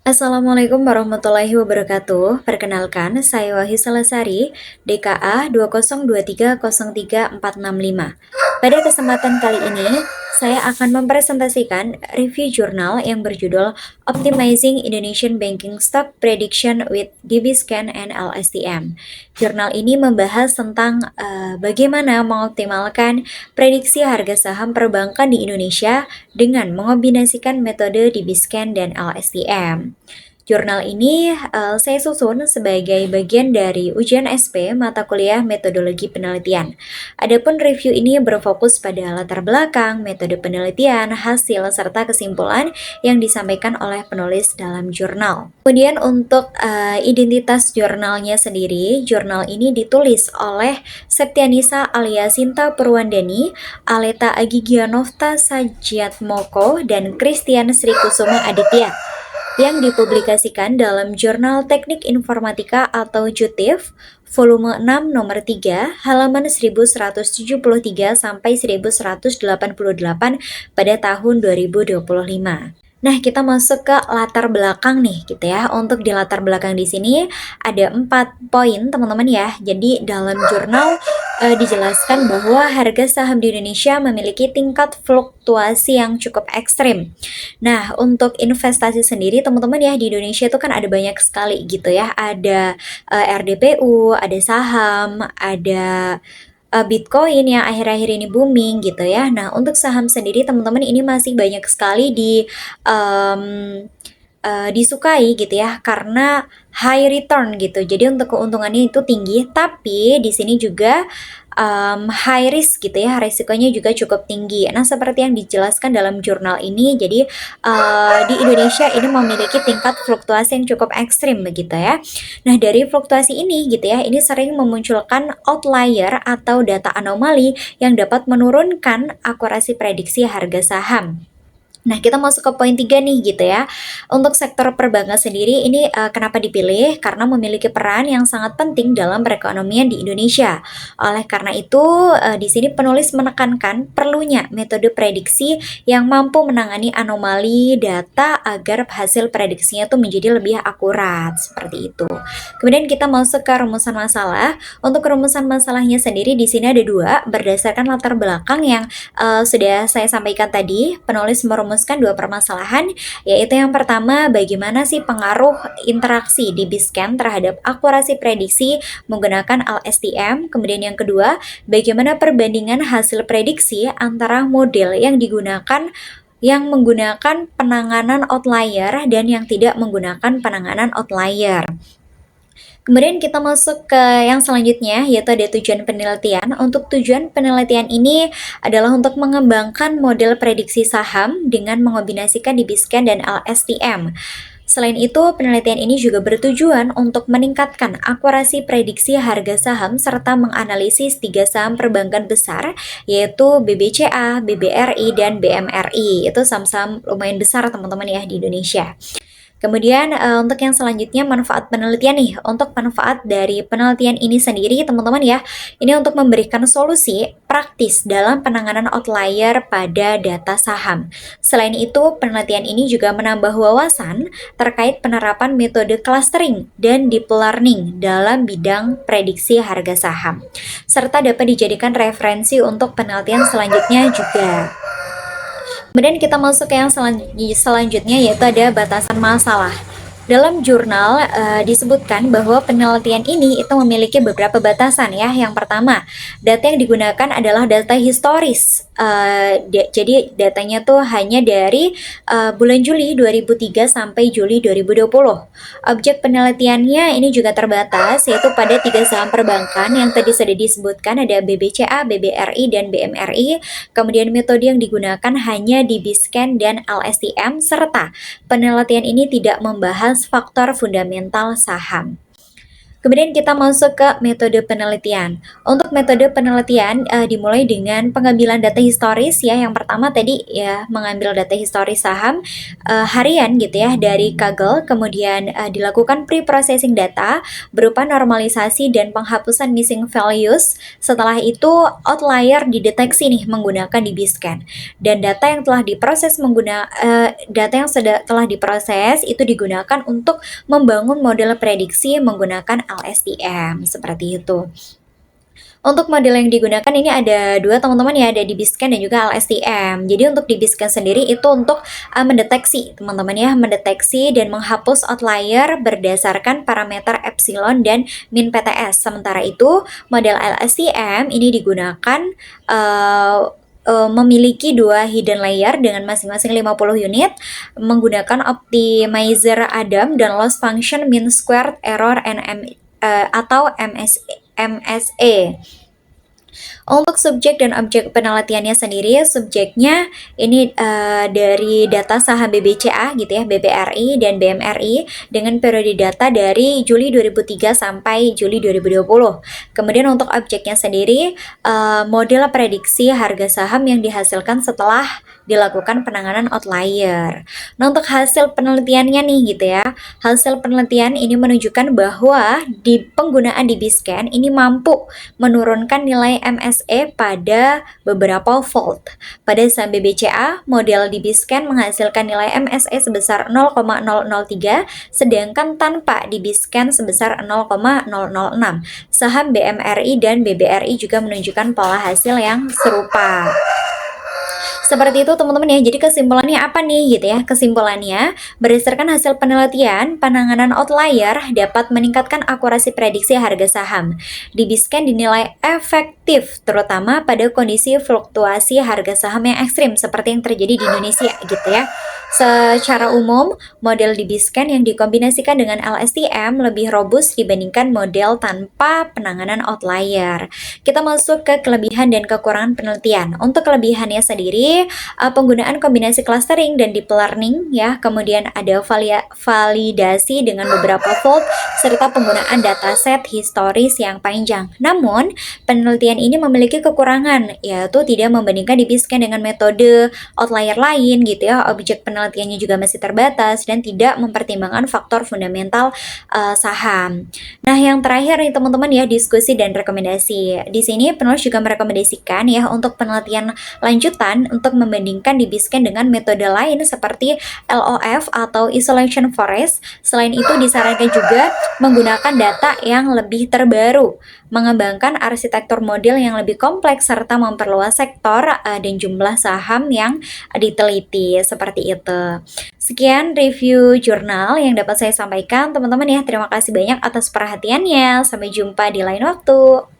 Assalamualaikum warahmatullahi wabarakatuh. Perkenalkan, saya Wahyu Salasari, DKA 202303465. Pada kesempatan kali ini, saya akan mempresentasikan review jurnal yang berjudul Optimizing Indonesian Banking Stock Prediction with DBScan and LSTM. Jurnal ini membahas tentang bagaimana mengoptimalkan prediksi harga saham perbankan di Indonesia dengan mengombinasikan metode DBScan dan LSTM. Jurnal ini saya susun sebagai bagian dari ujian SP mata kuliah metodologi penelitian. Adapun review ini berfokus pada latar belakang, metode penelitian, hasil, serta kesimpulan yang disampaikan oleh penulis dalam jurnal. Kemudian untuk identitas jurnalnya sendiri, jurnal ini ditulis oleh Septianisa Aliasinta Purwandani, Aleta Agigianovta Sajiatmoko, dan Christian Sri Kusuma Aditya, yang dipublikasikan dalam Jurnal Teknik Informatika atau JUTIF, volume 6 nomor 3, halaman 1173 sampai 1188 pada tahun 2025. Nah, kita masuk ke latar belakang nih, gitu ya. Untuk di latar belakang di sini ada 4 poin, teman-teman ya. Jadi dalam jurnal dijelaskan bahwa harga saham di Indonesia memiliki tingkat fluktuasi yang cukup ekstrim. Nah, untuk investasi sendiri, teman-teman ya, di Indonesia itu kan ada banyak sekali gitu ya. Ada RDPU, ada saham, ada Bitcoin yang akhir-akhir ini booming gitu ya. Nah, untuk saham sendiri teman-teman ini masih banyak sekali disukai gitu ya karena high return gitu. Jadi untuk keuntungannya itu tinggi, tapi di sini juga high risk gitu ya, risikonya juga cukup tinggi. Nah, seperti yang dijelaskan dalam jurnal ini, jadi di Indonesia ini memiliki tingkat fluktuasi yang cukup ekstrim begitu ya. Nah, dari fluktuasi ini gitu ya, ini sering memunculkan outlier atau data anomali yang dapat menurunkan akurasi prediksi harga saham. Nah, kita masuk ke poin 3 nih gitu ya. Untuk sektor perbankan sendiri ini kenapa dipilih? Karena memiliki peran yang sangat penting dalam perekonomian di Indonesia. Oleh karena itu, di sini penulis menekankan perlunya metode prediksi yang mampu menangani anomali data agar hasil prediksinya itu menjadi lebih akurat, seperti itu. Kemudian kita masuk ke rumusan masalah. Untuk rumusan masalahnya sendiri di sini ada 2 berdasarkan latar belakang yang sudah saya sampaikan tadi. Penulis merumuskan 2 permasalahan, yaitu yang pertama, bagaimana sih pengaruh interaksi di DBScan terhadap akurasi prediksi menggunakan LSTM. Kemudian yang kedua, bagaimana perbandingan hasil prediksi antara model yang menggunakan penanganan outlier dan yang tidak menggunakan penanganan outlier. Kemudian kita masuk ke yang selanjutnya, yaitu ada tujuan penelitian. Untuk tujuan penelitian ini adalah untuk mengembangkan model prediksi saham dengan mengombinasikan DBScan dan LSTM. Selain itu, penelitian ini juga bertujuan untuk meningkatkan akurasi prediksi harga saham serta menganalisis 3 saham perbankan besar, yaitu BBCA, BBRI, dan BMRI. Itu saham-saham lumayan besar teman-teman ya di Indonesia. Kemudian untuk yang selanjutnya manfaat penelitian nih. Untuk manfaat dari penelitian ini sendiri teman-teman ya, ini untuk memberikan solusi praktis dalam penanganan outlier pada data saham. Selain itu, penelitian ini juga menambah wawasan terkait penerapan metode clustering dan deep learning dalam bidang prediksi harga saham, serta dapat dijadikan referensi untuk penelitian selanjutnya juga. Kemudian kita masuk ke yang selanjutnya, yaitu ada batasan masalah. Dalam jurnal disebutkan bahwa penelitian ini itu memiliki beberapa batasan ya. Yang pertama, data yang digunakan adalah data historis. Jadi datanya tuh hanya dari bulan Juli 2003 sampai Juli 2020. Objek penelitiannya ini juga terbatas, yaitu pada 3 saham perbankan yang tadi sudah disebutkan, ada BBCA, BBRI, dan BMRI. Kemudian metode yang digunakan hanya DBScan dan LSTM, serta penelitian ini tidak membahas faktor fundamental saham. Kemudian kita masuk ke metode penelitian. Untuk metode penelitian dimulai dengan pengambilan data historis ya. Yang pertama tadi ya mengambil data historis saham harian gitu ya dari Kaggle, kemudian dilakukan pre-processing data berupa normalisasi dan penghapusan missing values. Setelah itu outlier dideteksi nih menggunakan DBScan. Dan data yang telah diproses telah diproses itu digunakan untuk membangun model prediksi menggunakan LSTM seperti itu. Untuk model yang digunakan ini ada dua teman-teman ya, ada DBScan dan juga LSTM. Jadi untuk DBScan sendiri itu untuk mendeteksi teman-teman ya, mendeteksi dan menghapus outlier berdasarkan parameter epsilon dan min PTS. Sementara itu model LSTM ini digunakan memiliki dua hidden layer dengan masing-masing 50 unit menggunakan optimizer Adam dan loss function mean squared error atau MSE. Untuk subjek dan objek penelitiannya sendiri, subjeknya ini dari data saham BBCA gitu ya, BBRI dan BMRI dengan periode data dari Juli 2003 sampai Juli 2020. Kemudian untuk objeknya sendiri, model prediksi harga saham yang dihasilkan setelah dilakukan penanganan outlier. Nah, untuk hasil penelitiannya nih gitu ya. Hasil penelitian ini menunjukkan bahwa di penggunaan DBScan ini mampu menurunkan nilai MSE pada beberapa volt. Pada saham BBCA, model DBScan menghasilkan nilai MSE sebesar 0,003, sedangkan tanpa DBScan sebesar 0,006. Saham BMRI dan BBRI juga menunjukkan pola hasil yang serupa. Seperti itu teman-teman ya. Jadi kesimpulannya apa nih gitu ya? Kesimpulannya, berdasarkan hasil penelitian, penanganan outlier dapat meningkatkan akurasi prediksi harga saham. DBScan dinilai efektif terutama pada kondisi fluktuasi harga saham yang ekstrim seperti yang terjadi di Indonesia gitu ya. Secara umum, model DBScan yang dikombinasikan dengan LSTM lebih robust dibandingkan model tanpa penanganan outlier. Kita masuk ke kelebihan dan kekurangan penelitian. Untuk kelebihannya sendiri, penggunaan kombinasi clustering dan deep learning ya, kemudian ada validasi dengan beberapa fold serta penggunaan dataset historis yang panjang. Namun, penelitian ini memiliki kekurangan, yaitu tidak membandingkan DBScan dengan metode outlier lain gitu ya. Objek penelitiannya juga masih terbatas dan tidak mempertimbangkan faktor fundamental saham. Nah, yang terakhir nih teman-teman ya, diskusi dan rekomendasi. Di sini penulis juga merekomendasikan ya untuk penelitian lanjutan untuk membandingkan DBScan dengan metode lain seperti LOF atau Isolation Forest. Selain itu disarankan juga menggunakan data yang lebih terbaru, mengembangkan arsitektur model yang lebih kompleks serta memperluas sektor dan jumlah saham yang diteliti seperti itu. Sekian review jurnal yang dapat saya sampaikan teman-teman ya. Terima kasih banyak atas perhatiannya. Sampai jumpa di lain waktu.